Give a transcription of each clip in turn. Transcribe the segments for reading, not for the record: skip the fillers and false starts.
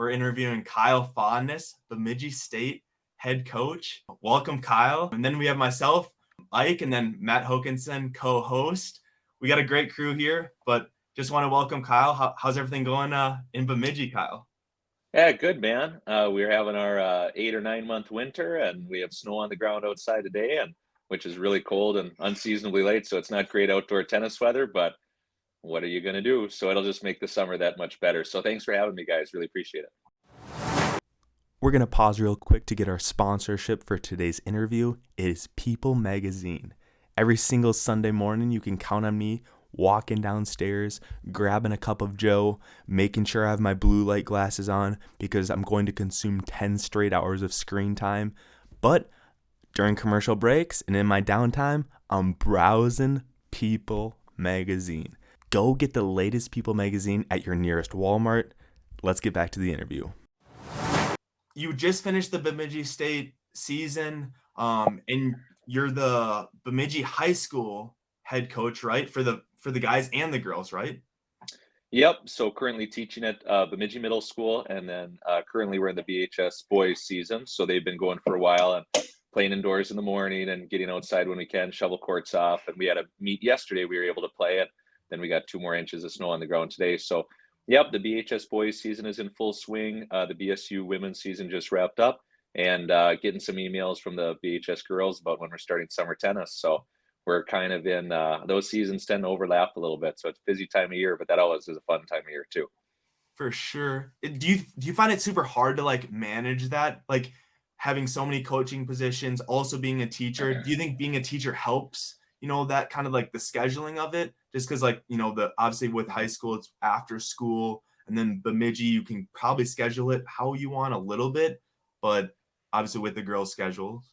we're interviewing Kyle Fodness, Bemidji State head coach. Welcome, Kyle. And then we have myself, Ike, and then Matt Hokinson, co-host. We got a great crew here, but just want to welcome Kyle. How's everything going in Bemidji, Kyle? Yeah, good, man. We're having our 8 or 9 month winter, and we have snow on the ground outside today, and which is really cold and unseasonably late. So it's not great outdoor tennis weather, but what are you going to do? So it'll just make the summer that much better. So thanks for having me, guys. Really appreciate it. We're going to pause real quick to get our sponsorship for today's interview. It is People Magazine. Every single Sunday morning, you can count on me walking downstairs, grabbing a cup of joe, making sure I have my blue light glasses on because I'm going to consume 10 straight hours of screen time. But during commercial breaks and in my downtime, I'm browsing People Magazine. Go get the latest People Magazine at your nearest Walmart. Let's get back to the interview. You just finished the Bemidji State season, and you're the Bemidji High School head coach, right? For the guys and the girls, right? Yep. So currently teaching at Bemidji Middle School, and then currently we're in the BHS boys season. So they've been going for a while and playing indoors in the morning and getting outside when we can, shovel courts off. And we had a meet yesterday. We were able to play it. Then we got 2 more inches of snow on the ground today. So, yep, the BHS boys season is in full swing. The BSU women's season just wrapped up, and getting some emails from the BHS girls about when we're starting summer tennis. So we're kind of in those seasons tend to overlap a little bit. So it's a busy time of year, but that always is a fun time of year too. For sure. Do you find it super hard to like manage that? Like having so many coaching positions, also being a teacher. Do you think being a teacher helps, that kind of like the scheduling of it? Just because like, obviously with high school, it's after school, and then Bemidji, you can probably schedule it how you want a little bit, but obviously with the girls' schedules.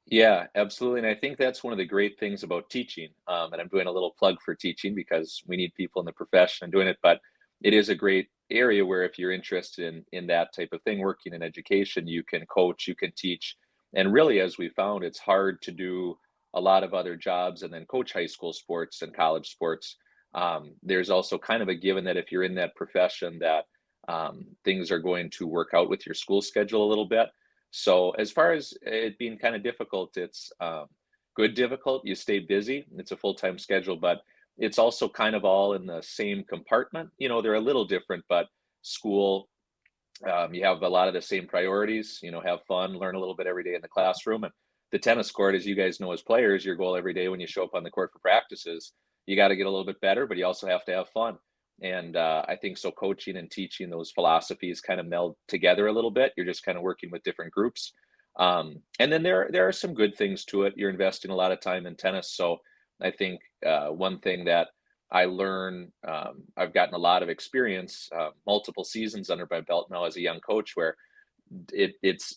Yeah, absolutely. And I think that's one of the great things about teaching. And I'm doing a little plug for teaching because we need people in the profession and doing it. But it is a great area where if you're interested in that type of thing, working in education, you can coach, you can teach. And really, as we found, it's hard to do a lot of other jobs and then coach high school sports and college sports. There's also kind of a given that if you're in that profession, that things are going to work out with your school schedule a little bit. So as far as it being kind of difficult, it's good difficult. You stay busy. It's a full-time schedule, but it's also kind of all in the same compartment. They're a little different, but school, you have a lot of the same priorities, have fun, learn a little bit every day in the classroom. And the tennis court, as you guys know as players, your goal every day when you show up on the court for practices, you got to get a little bit better, but you also have to have fun. And I think so coaching and teaching, those philosophies kind of meld together a little bit. You're just kind of working with different groups. And then there are some good things to it. You're investing a lot of time in tennis. So I think one thing that I learn, I've gotten a lot of experience, multiple seasons under my belt now as a young coach, where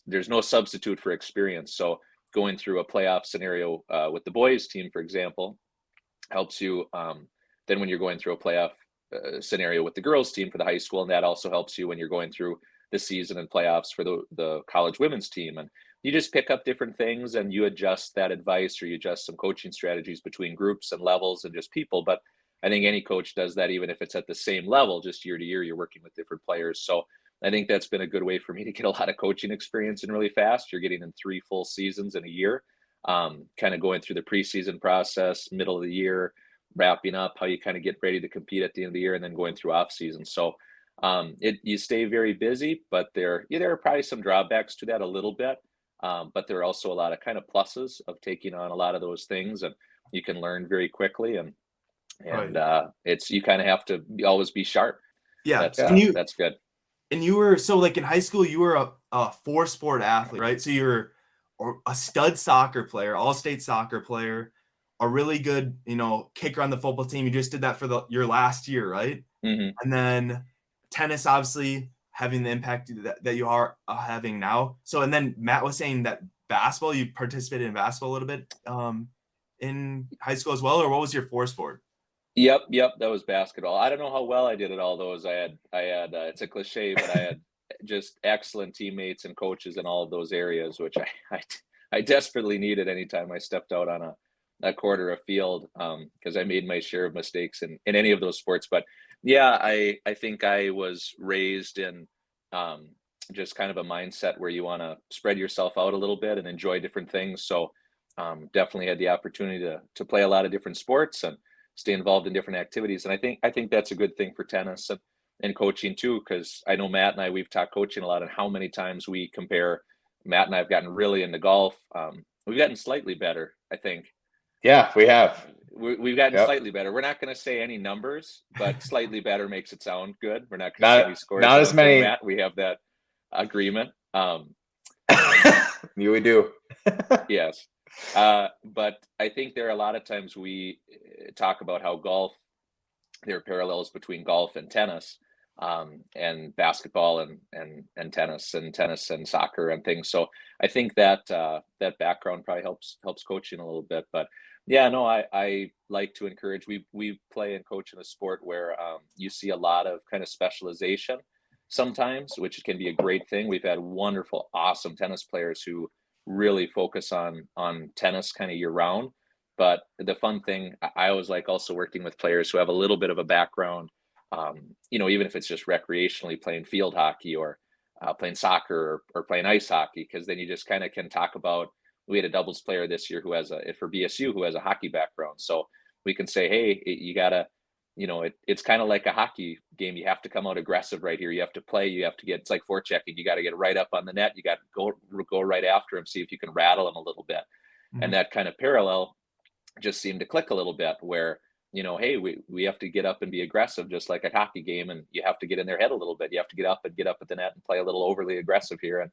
there's no substitute for experience. So going through a playoff scenario with the boys team, for example, helps you. Then when you're going through a playoff scenario with the girls team for the high school, and that also helps you when you're going through the season and playoffs for the college women's team. And you just pick up different things and you adjust that advice, or you adjust some coaching strategies between groups and levels and just people. But I think any coach does that, even if it's at the same level, just year to year, you're working with different players. So I think that's been a good way for me to get a lot of coaching experience and really fast. You're getting in 3 full seasons in a year, kind of going through the preseason process, middle of the year, wrapping up, how you kind of get ready to compete at the end of the year, and then going through off season. So you stay very busy, but there are probably some drawbacks to that a little bit. But there are also a lot of kind of pluses of taking on a lot of those things, and you can learn very quickly. And Right. it's, you kind of have to always be sharp. Yeah. That's good. And you were, so like in high school, you were a 4-sport athlete, right? So you're a stud soccer player, all-state soccer player, a really good, kicker on the football team. You just did that for your last year, right? Hmm. And then tennis, obviously having the impact that you are having now. So, and then Matt was saying that basketball, you participated in basketball a little bit in high school as well, or what was your 4-sport? Yep, that was basketball. I don't know how well I did at all those. I had it's a cliche, but I had just excellent teammates and coaches in all of those areas, which I desperately needed anytime I stepped out on a court or a field, because I made my share of mistakes in any of those sports. But yeah, I think I was raised in just kind of a mindset where you want to spread yourself out a little bit and enjoy different things. So definitely had the opportunity to play a lot of different sports and stay involved in different activities. And I think that's a good thing for tennis and coaching too, because I know Matt and we've talked coaching a lot and how many times we compare. Matt and I have gotten really into golf. We've gotten slightly better, I think. Yeah, we have. We've gotten Yep. slightly better. We're not going to say any numbers, but slightly better makes it sound good. We're not going to say any scores. Not as many. Matt, we have that agreement. We do. Yes. But I think there are a lot of times we talk about how there are parallels between golf and tennis, and basketball and tennis and soccer and things. So I think that that background probably helps coaching a little bit. But yeah, no, I like to encourage. We play and coach in a sport where you see a lot of kind of specialization sometimes, which can be a great thing. We've had wonderful, awesome tennis players who really focus on tennis kind of year round. But the fun thing, I always like also working with players who have a little bit of a background, even if it's just recreationally playing field hockey or playing soccer or playing ice hockey, because then you just kind of can talk about. We had a doubles player this year who has for BSU who has a hockey background, so we can say, hey, you gotta, it's kind of like a hockey game. You have to come out aggressive right here. You have to play. You have to get. It's like forechecking. You got to get right up on the net. You got to go right after him. See if you can rattle him a little bit, and that kind of parallel just seemed to click a little bit where, hey, we have to get up and be aggressive just like a hockey game, and you have to get in their head a little bit. You have to get up at the net and play a little overly aggressive here. And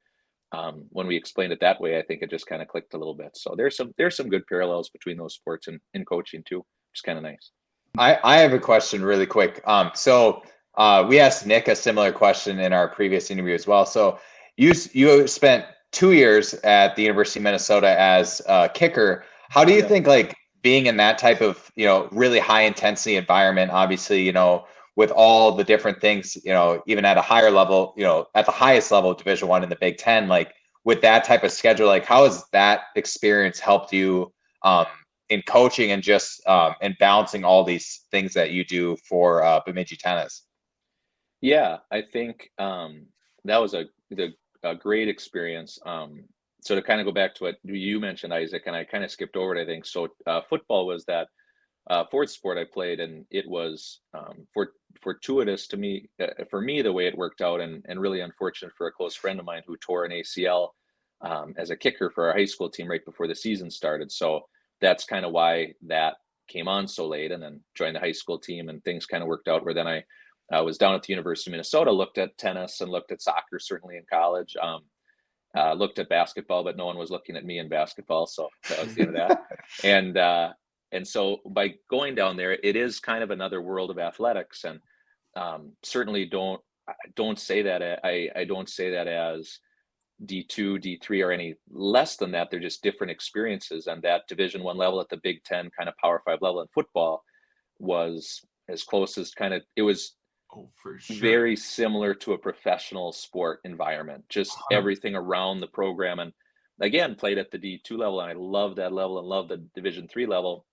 when we explained it that way, I think it just kind of clicked a little bit. So there's some good parallels between those sports and in coaching too, which is kind of nice. I have a question really quick. So we asked Nick a similar question in our previous interview as well. So you spent 2 years at the University of Minnesota as a kicker. How do you think, like, being in that type of, really high intensity environment, obviously, with all the different things, even at a higher level, at the highest level of Division I in the Big Ten, like with that type of schedule, like how has that experience helped you in coaching and just in balancing all these things that you do for Bemidji tennis? Yeah, I think that was a great experience. So to kind of go back to what you mentioned, Isaac, and I kind of skipped over it, I think. So football was that fourth sport I played, and it was fortuitous to me, for me, the way it worked out, and really unfortunate for a close friend of mine who tore an ACL as a kicker for our high school team right before the season started. So that's kind of why that came on so late, and then joined the high school team, and things kind of worked out where then I was down at the University of Minnesota, looked at tennis and looked at soccer, certainly in college. Looked at basketball, but no one was looking at me in basketball, so that was the end of that. And so by going down there, it is kind of another world of athletics, and certainly don't say that. I don't say that as D2, D3, or any less than that. They're just different experiences, and that Division I level at the Big Ten kind of Power 5 level in football was as close as kind of it was. Oh, for sure. Very similar to a professional sport environment, just everything around the program. And again, played at the D2 level, and I love that level and love the Division III level.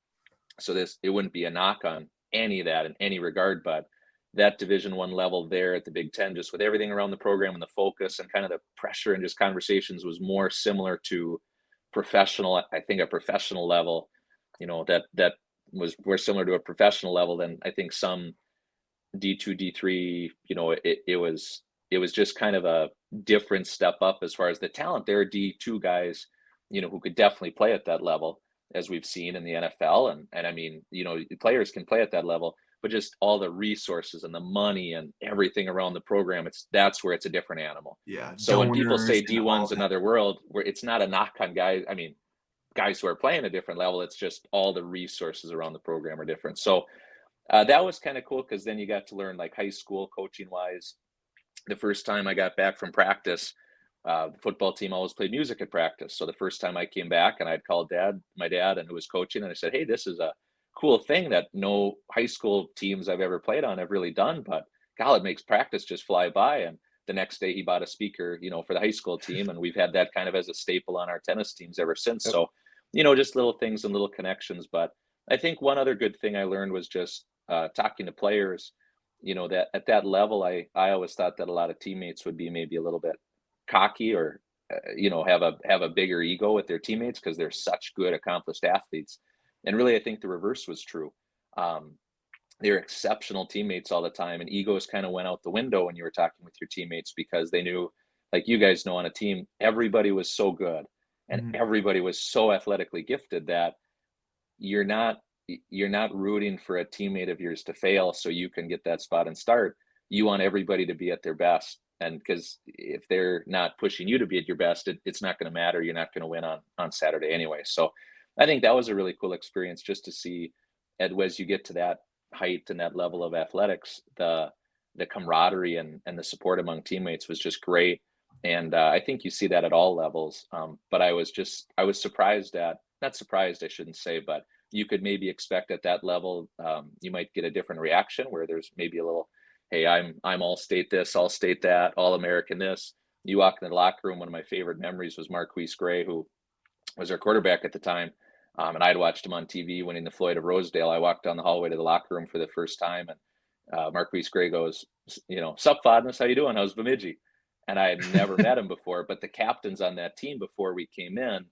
So it wouldn't be a knock on any of that in any regard, but that Division I level there at the Big Ten, just with everything around the program and the focus and kind of the pressure and just conversations, was more similar to professional. I think a professional level, that was more similar to a professional level than I think some D2, D3, it was just kind of a different step up as far as the talent. There are D2 guys, who could definitely play at that level, as we've seen in the NFL. And I mean, players can play at that level, but just all the resources and the money and everything around the program, that's where it's a different animal. Yeah. So when people say donors and D1's all another world, where it's not a knock on guys, I mean, guys who are playing a different level, it's just all the resources around the program are different. So that was kind of cool, because then you got to learn, like, high school coaching wise. The first time I got back from practice, the football team always played music at practice. So the first time I came back, and I'd called my dad, and who was coaching, and I said, hey, this is a cool thing that no high school teams I've ever played on have really done, but God, it makes practice just fly by. And the next day he bought a speaker, for the high school team, and we've had that kind of as a staple on our tennis teams ever since. Yep. So, just little things and little connections. But I think one other good thing I learned was just talking to players, that at that level, I always thought that a lot of teammates would be maybe a little bit cocky or have a bigger ego with their teammates because they're such good accomplished athletes. And really, I think the reverse was true. Um, they're exceptional teammates all the time, and egos kind of went out the window when you were talking with your teammates because they knew, like you guys know, on a team, everybody was so good and Mhm. everybody was so athletically gifted that you're not you're not rooting for a teammate of yours to fail so you can get that spot and start. You want everybody to be at their best, and because if they're not pushing you to be at your best, it's not going to matter. You're not going to win on Saturday anyway. So I think that was a really cool experience just to see, as you get to that height and that level of athletics, the camaraderie and the support among teammates was just great. And I think you see that at all levels. But I was surprised at, not surprised, I shouldn't say, but you could maybe expect at that level, you might get a different reaction where there's maybe a little, hey, I'm all state this, all state that, all American this. You walk in the locker room. One of my favorite memories was Marquise Gray, who was our quarterback at the time. And I'd watched him on TV winning the Floyd of Rosedale. I walked down the hallway to the locker room for the first time, and Marquise Gray goes, "Sup, Fodness? How you doing? How's Bemidji?" And I had never met him before, but the captains on that team before we came in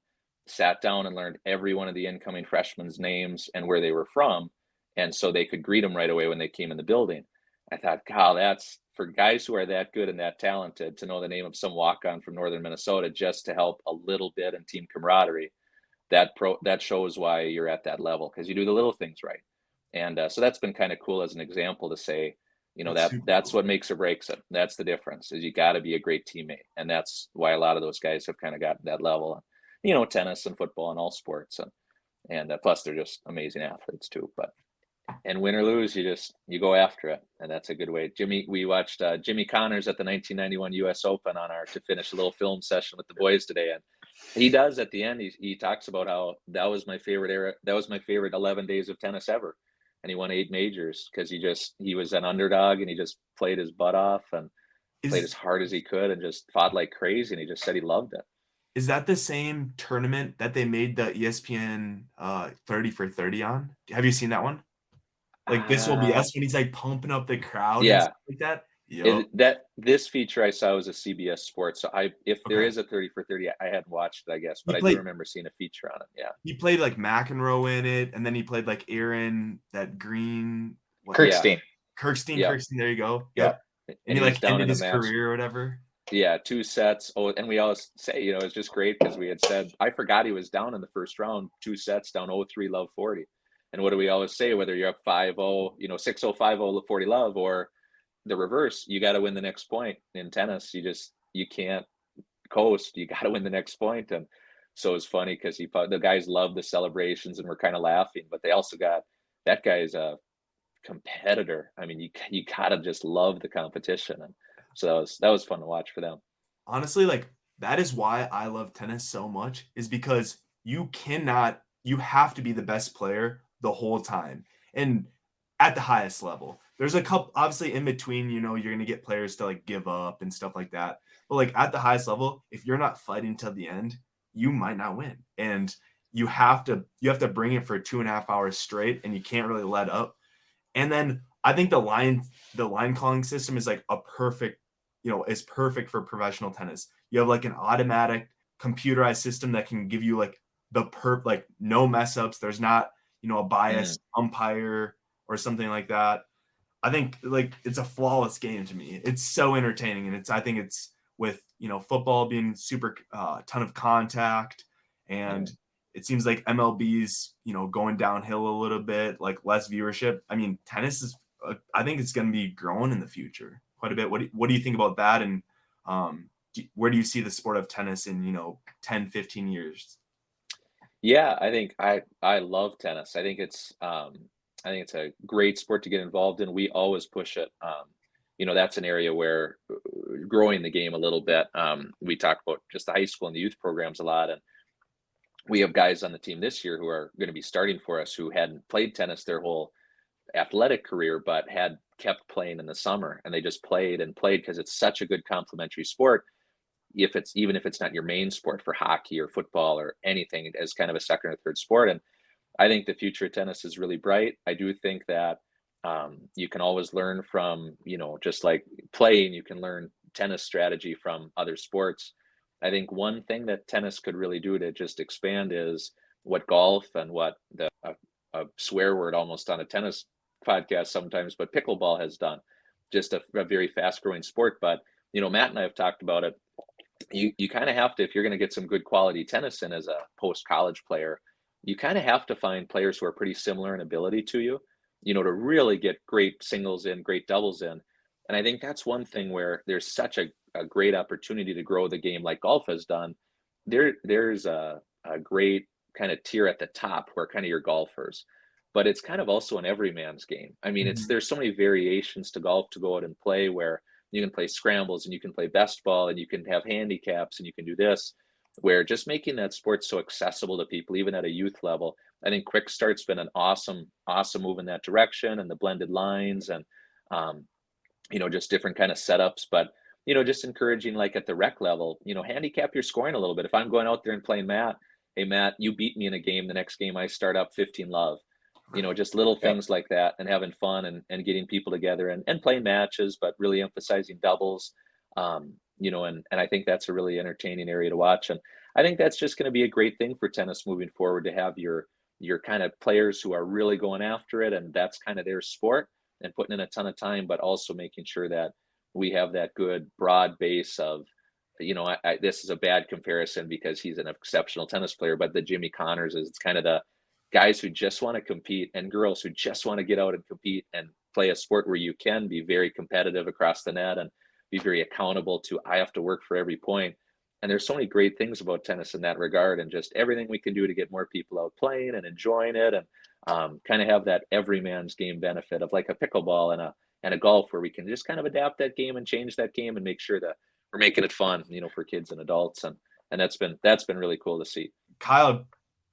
sat down and learned every one of the incoming freshmen's names and where they were from, and so they could greet them right away when they came in the building. I thought, God, that's for guys who are that good and that talented to know the name of some walk-on from northern Minnesota just to help a little bit in team camaraderie. That shows why you're at that level because you do the little things right. And so that's been kind of cool as an example to say, That's super that's cool. what makes or breaks it. That's the difference is you got to be a great teammate. And that's why a lot of those guys have kind of gotten that level, tennis and football and all sports. And plus they're just amazing athletes too. But and win or lose, you go after it, and that's a good way. We watched Jimmy Connors at the 1991 U.S. Open to finish a little film session with the boys today, and he does at the end. He talks about how that was my favorite era. That was my favorite 11 days of tennis ever, and he won 8 majors because he was an underdog and he just played his butt off and played as Is hard as he could and just fought like crazy, and he just said he loved it. is that the same tournament that they made the ESPN 30 for 30 on? Have you seen that one? Like, This Will Be Uh, Us when he's, like, pumping up the crowd and yeah, stuff like that? Yup. This feature I saw was a CBS Sports. So if there Okay. is a 30 for 30, I hadn't watched it, I guess, He but I do played remember seeing a feature on it. Yeah. he played, like, McEnroe in it, and then he played, like, Aaron, that green what Yeah. Kirkstein. Yep. Kirkstein, there you go. Yep. Yep. And And he, he was like, down ended in a his match. career or whatever. Yeah, 2 sets. Oh, and we always say, it's just great because we had said, I forgot he was down in the first round, 2 sets down 0-3 love 40. And what do we always say? Whether you're up 5-0, 6-0, 5-0, 40 love, or the reverse, you got to win the next point in tennis. You can't coast. You got to win the next point. And so it's funny because the guys love the celebrations and we're kind of laughing, but they also got that guy's a competitor. I mean, you gotta just love the competition, and so that was fun to watch for them. Honestly, like, that is why I love tennis so much is because you have to be the best player the whole time and at the highest level. There's a couple obviously in between, you're gonna get players to like give up and stuff like that. But like at the highest level, if you're not fighting till the end, you might not win. And you have to bring it for 2.5 hours straight and you can't really let up. And then I think the line calling system is like is perfect for professional tennis. You have like an automatic computerized system that can give you like like no mess ups. There's not, a Mm. biased umpire or something like that. I think like it's a flawless game to me. It's so entertaining, and I think it's with football being super ton of contact, and Mm. it seems like MLB's going downhill a little bit, like less viewership. I mean, tennis is I think it's going to be growing in the future quite a bit. What do you think about that? And where do you see the sport of tennis in 10, 15 years? Yeah, I think I love tennis. I think it's a great sport to get involved in. We always push it. That's an area where growing the game a little bit. We talk about just the high school and the youth programs a lot, and we have guys on the team this year who are going to be starting for us who hadn't played tennis their whole athletic career, but had kept playing in the summer, and they just played and played because it's such a good complementary sport. Even if it's not your main sport for hockey or football or anything, as kind of a second or third sport. And I think the future of tennis is really bright. I do think that You can always learn from, just like playing, you can learn tennis strategy from other sports. I think one thing that tennis could really do to just expand is what golf and what a swear word almost on a tennis podcast sometimes, but pickleball has done. Just a very fast growing sport. But, Matt and I have talked about it. You kind of have to, if you're going to get some good quality tennis in as a post college player, you kind of have to find players who are pretty similar in ability to you, to really get great singles in, great doubles in. And I think that's one thing where there's such a great opportunity to grow the game like golf has done. There's a great kind of tier at the top where kind of your golfers, but it's kind of also an everyman's game. I mean, Mhm. there's so many variations to golf to go out and play where you can play scrambles and you can play best ball and you can have handicaps and you can do this, where just making that sport so accessible to people, even at a youth level. I think quick start's been an awesome move in that direction, and the blended lines and, um, just different kind of setups. But, just encouraging, like at the rec level, handicap your scoring a little bit. If I'm going out there and playing Matt, hey, Matt, you beat me in a game. The next game I start up 15 love, just little Yep. things like that, and having fun and getting people together and playing matches, but really emphasizing doubles. And I think that's a really entertaining area to watch. And I think that's just going to be a great thing for tennis moving forward, to have your kind of players who are really going after it, and that's kind of their sport, and putting in a ton of time, but also making sure that we have that good broad base of, this is a bad comparison because he's an exceptional tennis player, but the Jimmy Connors is, it's kind of the guys who just want to compete, and girls who just want to get out and compete and play a sport where you can be very competitive across the net and be very accountable to, I have to work for every point. And there's so many great things about tennis in that regard, and just everything we can do to get more people out playing and enjoying it, and kind of have that everyman's game benefit of like a pickleball and a golf, where we can just kind of adapt that game and change that game and make sure that we're making it fun, for kids and adults. And that's been really cool to see. Kyle,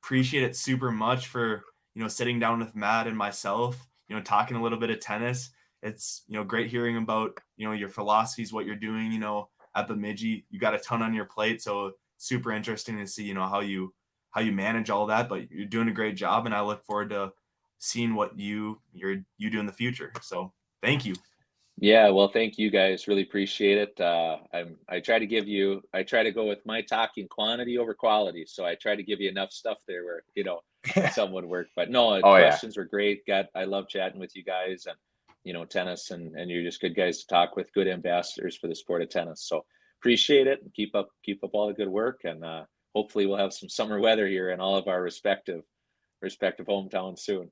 appreciate it super much for, sitting down with Matt and myself, talking a little bit of tennis. It's, great hearing about, your philosophies, what you're doing, at Bemidji. You got a ton on your plate, so super interesting to see, how you manage all that, but you're doing a great job, and I look forward to seeing what you do in the future. So thank you. Yeah, well, thank you guys. Really appreciate it. I try to go with my talking quantity over quality. So I try to give you enough stuff there where, some would work. But no, Oh yeah. questions were great. I love chatting with you guys, and, tennis, and you're just good guys to talk with, good ambassadors for the sport of tennis. So appreciate it, and keep up all the good work. And hopefully we'll have some summer weather here in all of our respective hometowns soon.